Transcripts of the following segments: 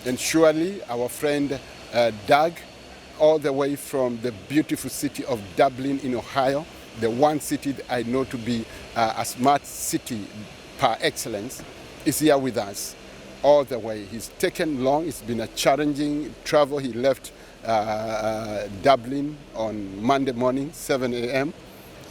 And surely our friend Doug, all the way from the beautiful city of Dublin in Ohio, the one city that I know to be a smart city par excellence, is here with us all the way. He's taken long. It's been a challenging travel. He left Dublin on Monday morning, 7 a.m.,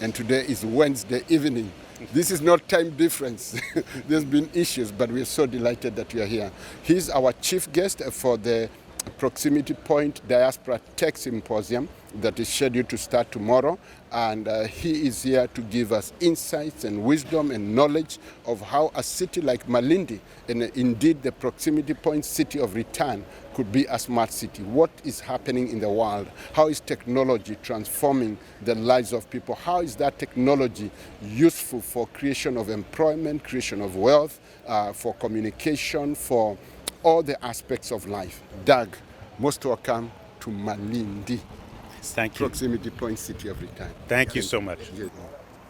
and today is Wednesday evening. This is not time difference. There's been issues, but we're so delighted that you are here. He's our chief guest for the Proximity Point Diaspora Tech Symposium that is scheduled to start tomorrow. And he is here to give us insights and wisdom and knowledge of how a city like Malindi, and indeed the Proximity Point City of Return, could be a smart city. What is happening in the world? How is technology transforming the lives of people? How is that technology useful for creation of employment, creation of wealth, for communication, for all the aspects of life? Doug, most welcome to Malindi. Thank you. Proximity Point City of Return. Thank you so much. Yes.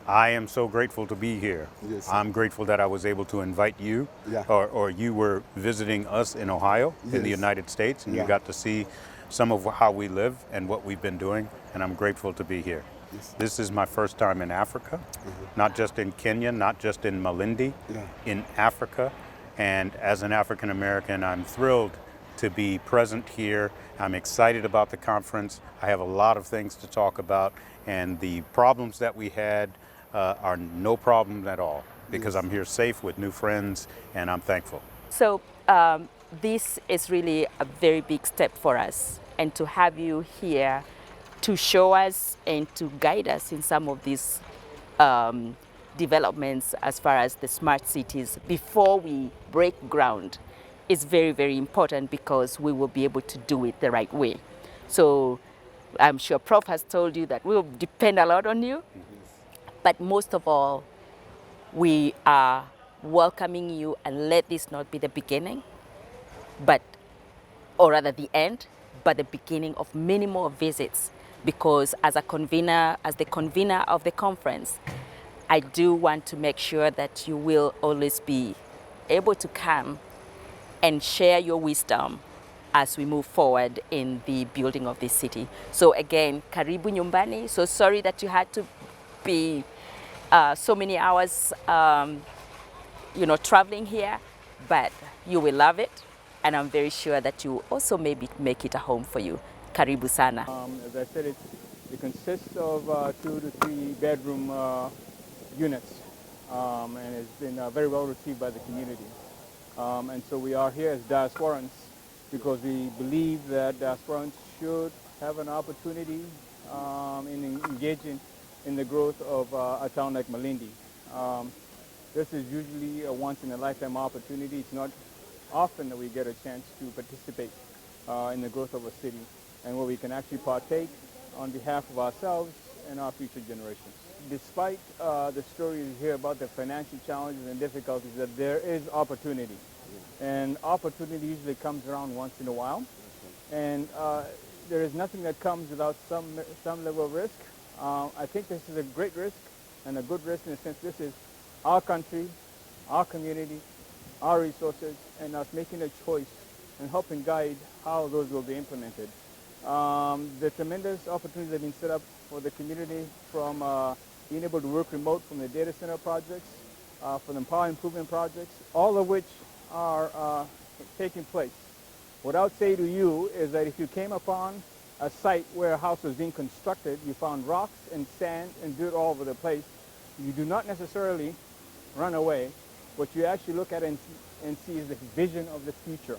I am so grateful to be here. Yes, I'm grateful that I was able to invite you, Yeah. or you were visiting us in Ohio, in the Yes. United States, and Yeah. you got to see some of how we live and what we've been doing, and I'm grateful to be here. Yes. This is my first time in Africa, not just in Kenya, not just in Malindi, Yeah. in Africa. And as an African American, I'm thrilled to be present here. I'm excited about the conference. I have a lot of things to talk about, and the problems that we had are no problem at all, because I'm here safe with new friends, and I'm thankful. So this is really a very big step for us, and to have you here to show us and to guide us in some of these developments as far as the smart cities before we break ground is very, very important, because we will be able to do it the right way. So I'm sure Prof has told you that we will depend a lot on you, but most of all, we are welcoming you, and let this not be the beginning, but, or rather the end, but the beginning of many more visits, because as the convener of the conference, I do want to make sure that you will always be able to come and share your wisdom as we move forward in the building of this city. So again, karibu nyumbani. So sorry that you had to be so many hours traveling here, but you will love it, and I'm very sure that you also maybe make it a home for you. Karibu sana. As I said, it consists of 2 to 3 bedroom units, and it's been very well received by the community. And so we are here as diasporans because we believe that diasporans should have an opportunity in engaging in the growth of a town like Malindi. This is usually a once-in-a-lifetime opportunity. It's not often that we get a chance to participate in the growth of a city, and where we can actually partake on behalf of ourselves and our future generations. Despite the stories you hear about the financial challenges and difficulties, that there is opportunity. And opportunity usually comes around once in a while. And there is nothing that comes without some level of risk. I think this is a great risk and a good risk in the sense this is our country, our community, our resources, and us making a choice and helping guide how those will be implemented. The tremendous opportunities that have been set up for the community, from being able to work remote from the data center projects, from the power improvement projects, all of which are taking place. What I would say to you is that if you came upon a site where a house was being constructed, you found rocks and sand and dirt all over the place, you do not necessarily run away. What you actually look at and see is the vision of the future.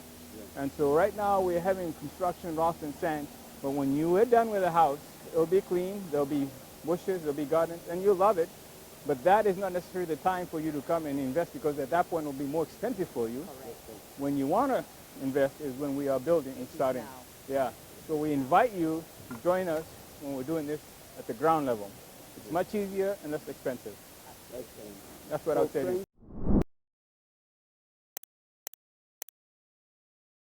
And so right now we're having construction, rocks and sand, but when you are done with the house, it'll be clean, there'll be bushes, there'll be gardens, and you'll love it. But that is not necessarily the time for you to come and invest, because at that point it will be more expensive for you. When you want to invest is when we are building and starting. Yeah. So we invite you to join us when we're doing this at the ground level. It's much easier and less expensive. That's what I would say to you.